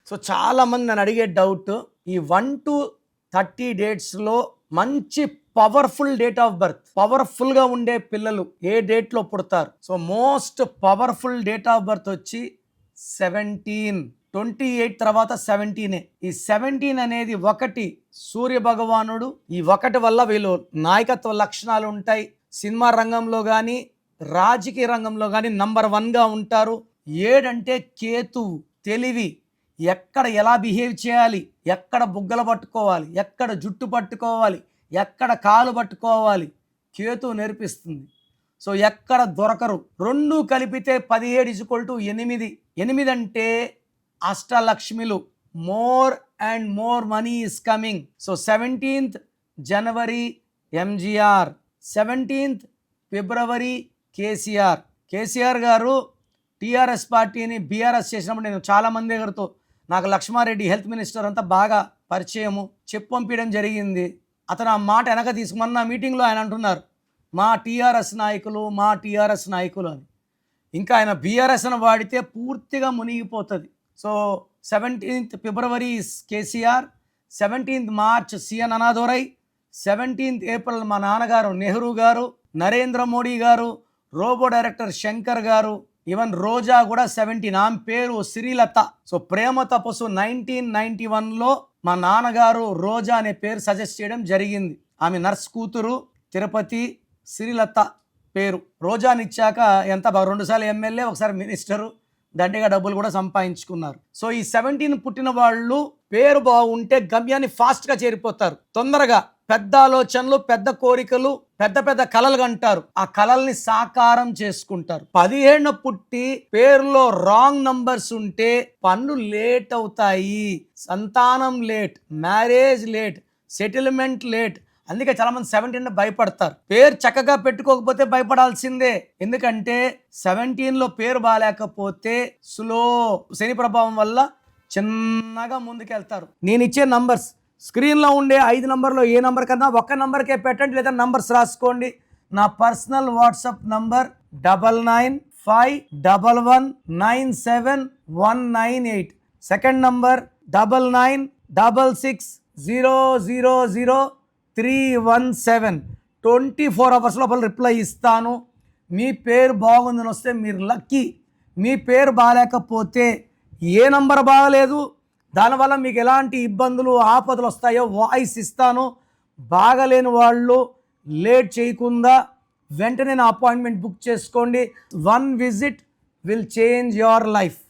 So చాలామంది నన్ను అడిగే డౌట్, ఈ 1 to 30 డేట్స్లో మంచి పవర్ఫుల్ డేట్ ఆఫ్ బర్త్, పవర్ఫుల్గా ఉండే పిల్లలు ఏ డేట్లో పుడతారు? So most powerful date of birth వచ్చి 17. 28 తర్వాత 17. ఈ 17 అనేది ఒకటి సూర్య భగవానుడు. ఈ ఒకటి వల్ల వీళ్ళు నాయకత్వ లక్షణాలు ఉంటాయి. సినిమా రంగంలో కానీ రాజకీయ రంగంలో కానీ నంబర్ 1గా ఉంటారు. 7 అంటే కేతువు, తెలివి, ఎక్కడ ఎలా బిహేవ్ చేయాలి, ఎక్కడ బుగ్గలు పట్టుకోవాలి, ఎక్కడ జుట్టు పట్టుకోవాలి, ఎక్కడ కాలు పట్టుకోవాలి, కేతువు నేర్పిస్తుంది. సో ఎక్కడ దొరకరు. 2 కలిపితే 17 = 8. 8 అంటే అష్టలక్ష్మిలు, more and more money is coming. So 17th జనవరి ఎంజీఆర్, 17th ఫిబ్రవరి కేసీఆర్. కేసీఆర్ గారు టీఆర్ఎస్ పార్టీని బీఆర్ఎస్ చేసినప్పుడు నేను చాలామంది దగ్గరతో, నాకు లక్ష్మారెడ్డి హెల్త్ మినిస్టర్ అంతా బాగా పరిచయము, చెప్పు పంపించడం జరిగింది. అతను ఆ మాట వెనక తీసుకున్న మీటింగ్లో ఆయన అంటున్నారు, మా టీఆర్ఎస్ నాయకులు, మా టీఆర్ఎస్ నాయకులు అని. ఇంకా ఆయన బీఆర్ఎస్ అని వాడితే పూర్తిగా మునిగిపోతుంది. సో 17th ఫిబ్రవరి KCR, 17th March CN Annadurai, 17th April మా నాన్నగారు నెహ్రూ గారు, నరేంద్ర మోడీ గారు, రోబో డైరెక్టర్ శంకర్ గారు, ఈవెన్ రోజా కూడా 17. ఆమె పేరు శ్రీలత. సో ప్రేమ తపస్సు 1991లో మా నాన్నగారు రోజా అనే పేరు సజెస్ట్ చేయడం జరిగింది. ఆమె నర్స్ కూతురు, తిరుపతి, శ్రీలత పేరు. రోజానిచ్చాక ఎంత 2 సార్లు ఎమ్మెల్యే, ఒకసారి మినిస్టరు, దండిగా డబ్బులు కూడా సంపాదించుకున్నారు. సో ఈ 17 పుట్టిన వాళ్ళు పేరు బాగుంటే గమ్యాన్ని ఫాస్ట్గా చేరిపోతారు. తొందరగా పెద్ద ఆలోచనలు, పెద్ద కోరికలు, పెద్ద పెద్ద కలలు కంటారు. ఆ కలల్ని సాకారం చేసుకుంటారు. 17 పుట్టి పేరులో రాంగ్ నంబర్స్ ఉంటే పనులు లేట్ అవుతాయి, సంతానం late, marriage late, settlement late. అందుకే చాలా మంది 17 భయపడతారు. పేరు చక్కగా పెట్టుకోకపోతే భయపడాల్సిందే. ఎందుకంటే 17లో పేరు బాగాలేకపోతే స్లో, శని ప్రభావం వల్ల చిన్నగా ముందుకెళ్తారు. నేను ఇచ్చే నంబర్స్ స్క్రీన్లో ఉండే 5 నంబర్లో ఏ నంబర్ కన్నా ఒక్క నంబర్కే పెట్టండి, లేదా నంబర్స్ రాసుకోండి. నా personal WhatsApp number 9951197198. Second number 9966000317. 24 hours లోపల రిప్లై ఇస్తాను. మీ పేరు బాగుందని వస్తే మీరు లక్కీ. మీ పేరు బాగాలేకపోతే, ఏ నంబర్ బాగలేదు, దానివల్ల మీకు ఎలాంటి ఇబ్బందులు ఆపదలు వస్తాయో వాయిస్ ఇస్తాను. బాగలేని వాళ్ళు లేట్ చేయకుండా వెంటనే నా అపాయింట్మెంట్ బుక్ చేసుకోండి. 1 visit will change your life.